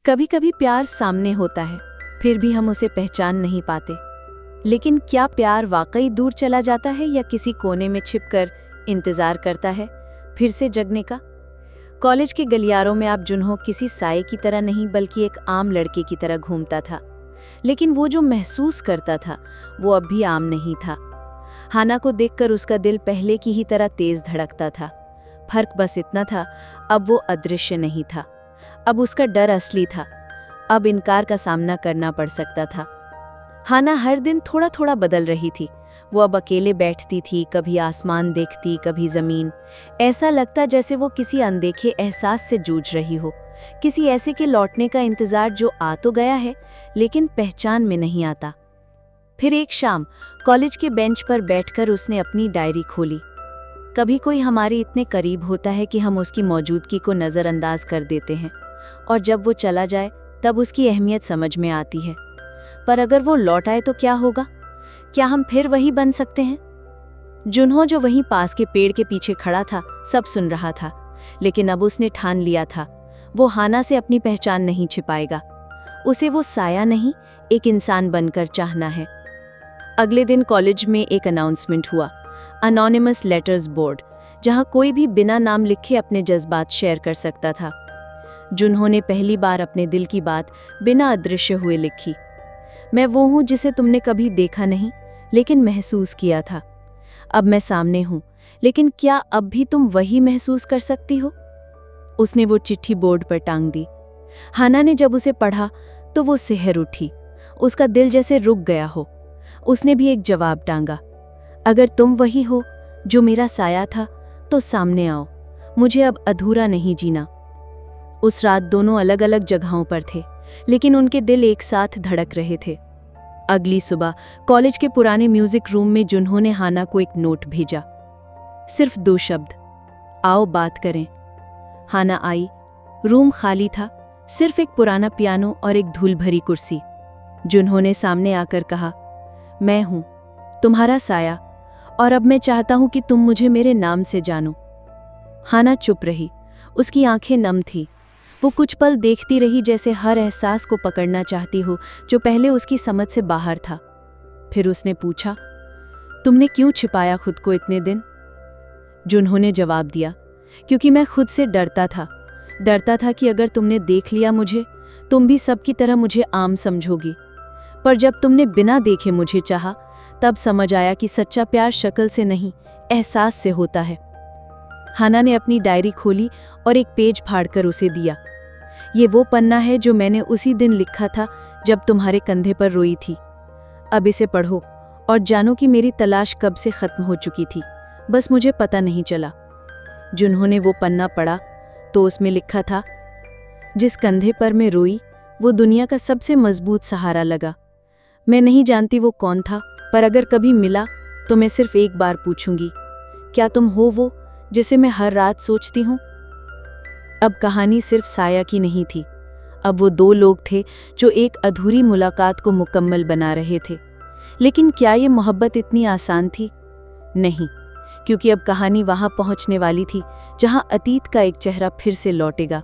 कभी कभी प्यार सामने होता है, फिर भी हम उसे पहचान नहीं पाते। लेकिन क्या प्यार वाकई दूर चला जाता है या किसी कोने में छिपकर इंतजार करता है फिर से जगने का? कॉलेज के गलियारों में आप जुन्हो किसी साये की तरह नहीं बल्कि एक आम लड़के की तरह घूमता था। लेकिन वो जो महसूस करता था वो अब भी आम नहीं था। हाना को देखकर उसका दिल पहले की ही तरह तेज धड़कता था। फर्क बस इतना था, अब वो अदृश्य नहीं था। अब उसका डर असली था। अब इनकार का सामना करना पड़ सकता था। हाना हर दिन थोड़ा थोड़ा बदल रही थी। वो अब अकेले बैठती थी, कभी आसमान देखती, कभी जमीन। ऐसा लगता जैसे वो किसी अनदेखे एहसास से जूझ रही हो, किसी ऐसे के लौटने का इंतजार जो आ तो गया है लेकिन पहचान में नहीं आता। फिर एक शाम कॉलेज के बेंच पर बैठकर उसने अपनी डायरी खोली। कभी कोई हमारे इतने करीब होता है कि हम उसकी मौजूदगी को नज़रअंदाज कर देते हैं, और जब वो चला जाए तब उसकी अहमियत समझ में आती है। पर अगर वो लौट आए तो क्या होगा? क्या हम फिर वही बन सकते हैं? जुन्हो, जो वहीं पास के पेड़ के पीछे खड़ा था, सब सुन रहा था। लेकिन अब उसने ठान लिया था, वो हाना से अपनी पहचान नहीं छिपाएगा। उसे वो साया नहीं, एक इंसान बनकर चाहना है। अगले दिन कॉलेज में एक अनाउंसमेंट हुआ, अनोनिमस लेटर्स बोर्ड, जहां कोई भी बिना नाम लिखे अपने जज्बात शेयर कर सकता था। जुन्हो ने पहली बार अपने दिल की बात बिना अदृश्य हुए लिखी। मैं वो हूँ जिसे तुमने कभी देखा नहीं लेकिन महसूस किया था। अब मैं सामने हूँ, लेकिन क्या अब भी तुम वही महसूस कर सकती हो? उसने वो चिट्ठी बोर्ड पर टांग दी। हाना ने जब उसे पढ़ा तो वो सिहर उठी। उसका दिल जैसे रुक गया हो। उसने भी एक जवाब टांगा, अगर तुम वही हो जो मेरा साया था तो सामने आओ, मुझे अब अधूरा नहीं जीना। उस रात दोनों अलग अलग जगहों पर थे, लेकिन उनके दिल एक साथ धड़क रहे थे। अगली सुबह कॉलेज के पुराने म्यूजिक रूम में जुन्हो ने हाना को एक नोट भेजा, सिर्फ 2 शब्द, आओ बात करें। हाना आई। रूम खाली था, सिर्फ एक पुराना पियानो और एक धूल भरी कुर्सी। जुन्हो ने सामने आकर कहा, मैं हूं तुम्हारा साया, और अब मैं चाहता हूं कि तुम मुझे मेरे नाम से जानो। हाना चुप रही, उसकी आंखें नम थी। वो कुछ पल देखती रही, जैसे हर एहसास को पकड़ना चाहती हो जो पहले उसकी समझ से बाहर था। फिर उसने पूछा, तुमने क्यों छिपाया खुद को इतने दिन? जुन्हो ने जवाब दिया, क्योंकि मैं खुद से डरता था कि अगर तुमने देख लिया मुझे, तुम भी सबकी तरह मुझे आम समझोगी। पर जब तुमने बिना देखे मुझे चाहा, तब समझ आया कि सच्चा प्यार शक्ल से नहीं, एहसास से होता है। हाना ने अपनी डायरी खोली और एक पेज फाड़कर उसे दिया। ये वो पन्ना है जो मैंने उसी दिन लिखा था जब तुम्हारे कंधे पर रोई थी। अब इसे पढ़ो और जानो कि मेरी तलाश कब से खत्म हो चुकी थी, बस मुझे पता नहीं चला। जिन्होंने वो पन्ना पढ़ा तो उसमें लिखा था, जिस कंधे पर मैं रोई वो दुनिया का सबसे मजबूत सहारा लगा। मैं नहीं जानती वो कौन था, पर अगर कभी मिला तो मैं सिर्फ एक बार पूछूंगी, क्या तुम हो वो जिसे मैं हर रात सोचती हूँ? अब कहानी सिर्फ साया की नहीं थी। अब वो 2 लोग थे जो एक अधूरी मुलाकात को मुकम्मल बना रहे थे। लेकिन क्या ये मोहब्बत इतनी आसान थी? नहीं, क्योंकि अब कहानी वहां पहुंचने वाली थी जहां अतीत का एक चेहरा फिर से लौटेगा।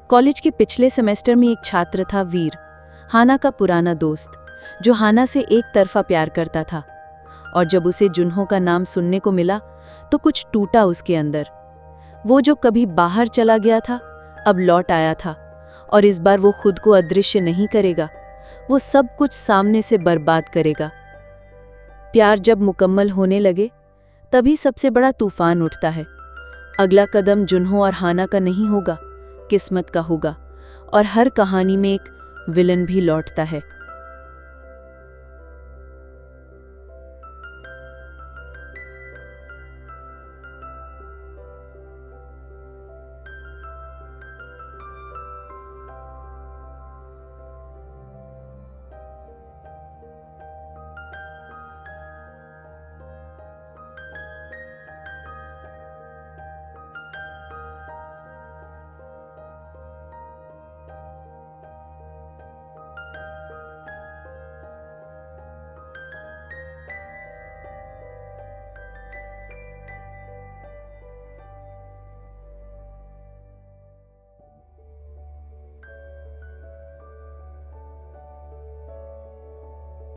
कॉलेज के पिछले सेमेस्टर में एक छात्र था, वीर, हाना का पुराना दोस्त, जो हाना से एक तरफा प्यार करता था। और जब उसे जुन्हो का नाम सुनने को मिला तो कुछ टूटा उसके अंदर। वो जो कभी बाहर चला गया था अब लौट आया था, और इस बार वो खुद को अदृश्य नहीं करेगा, वो सब कुछ सामने से बर्बाद करेगा। प्यार जब मुकम्मल होने लगे तभी सबसे बड़ा तूफान उठता है। अगला कदम जुन्हो और हाना का नहीं होगा, किस्मत का होगा, और हर कहानी में एक विलन भी लौटता है।